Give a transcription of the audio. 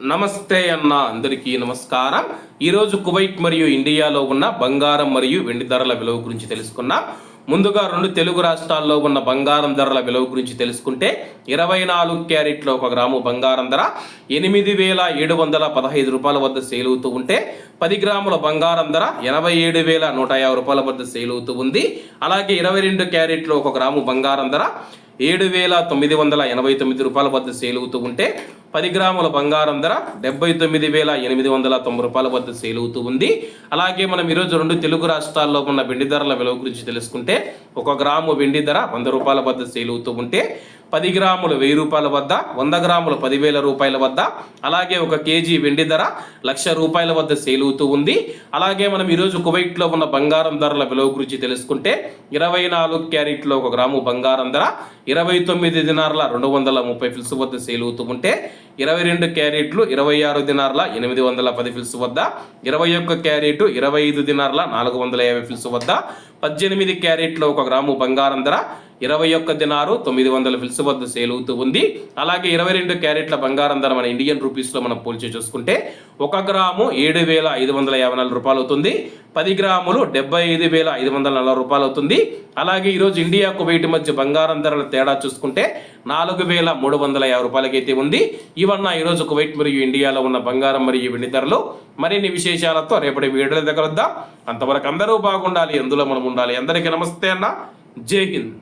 నమస్తే అన్న అందరికీ నమస్కారం. ఈరోజు కువైట్ మరియు ఇండియాలో ఉన్న బంగారం మరియు వెండి ధరల విలువ గురించి తెలుసుకున్నాం. ముందుగా రెండు తెలుగు రాష్ట్రాల్లో ఉన్న బంగారం ధరల విలువ గురించి తెలుసుకుంటే 24 క్యారెట్లో 1 గ్రాము బంగారం ధర 8,715 రూపాయల వద్ద సేల్ అవుతూ ఉంటే 10 గ్రాముల బంగారం ధర 87,150 రూపాయల వద్ద సేల్ అవుతూ ఉంది. అలాగే 22 క్యారెట్లో 1 గ్రాము బంగారం ధర 7,989 రూపాయల వద్ద సేల్ అవుతూ ఉంటే 10 గ్రాముల బంగారం ధర 79,890 రూపాయల వద్ద సేల్ అవుతూ ఉంది. అలాగే మనం ఈరోజు రెండు తెలుగు రాష్ట్రాల్లో ఉన్న వెండి ధరల విలువ గురించి తెలుసుకుంటే 1 గ్రాము వెండి ధర 100 రూపాయల వద్ద సేల్ అవుతూ ఉంటే 10 గ్రాములు 1000 రూపాయల వద్ద, 100 గ్రాములు 10,000 రూపాయల వద్ద, అలాగే 1 కేజీ వెండి ధర 1,00,000 రూపాయల వద్ద సేల్ అవుతూ ఉంది. అలాగే మనం ఈరోజు కువైట్లో ఉన్న బంగారం ధరల విలువ గురించి తెలుసుకుంటే 24 క్యారెట్లో 1 గ్రాము బంగారం ధర 29 దినార్ల 230 ఫిల్స్ వద్ద సేల్ అవుతూ ఉంటే 22 క్యారెట్లు 26 దినార్ల 810 ఫిల్స్ వద్ద, 21 క్యారెట్ 25 దినార్ల 450 ఫిల్స్ వద్ద, 18 క్యారెట్లో 1 గ్రాము బంగారం ధర 21 దినారు 900 ఫిల్స్ వద్ద సేల్ అవుతూ ఉంది. అలాగే 22 క్యారెట్ల బంగారం ధర మన ఇండియన్ రూపీస్లో మనం పోల్చి చూసుకుంటే 1 గ్రాము 7,554 రూపాయలు అవుతుంది. 10 గ్రాములు 75,540 రూపాయలు అవుతుంది. అలాగే ఈరోజు ఇండియా కువైట్ మధ్య బంగారం ధరల తేడా చూసుకుంటే 4,350 రూపాయలకైతే ఉంది. ఇవన్న ఈరోజు కువైట్ మరియు ఇండియాలో ఉన్న బంగారం మరియు వెండి ధరలు. మరిన్ని విశేషాలతో రేపటి వీడియోల దగ్గర వద్దాం. అంతవరకు అందరూ బాగుండాలి, అందులో మనం ఉండాలి. అందరికీ నమస్తే అన్న, జై హింద్.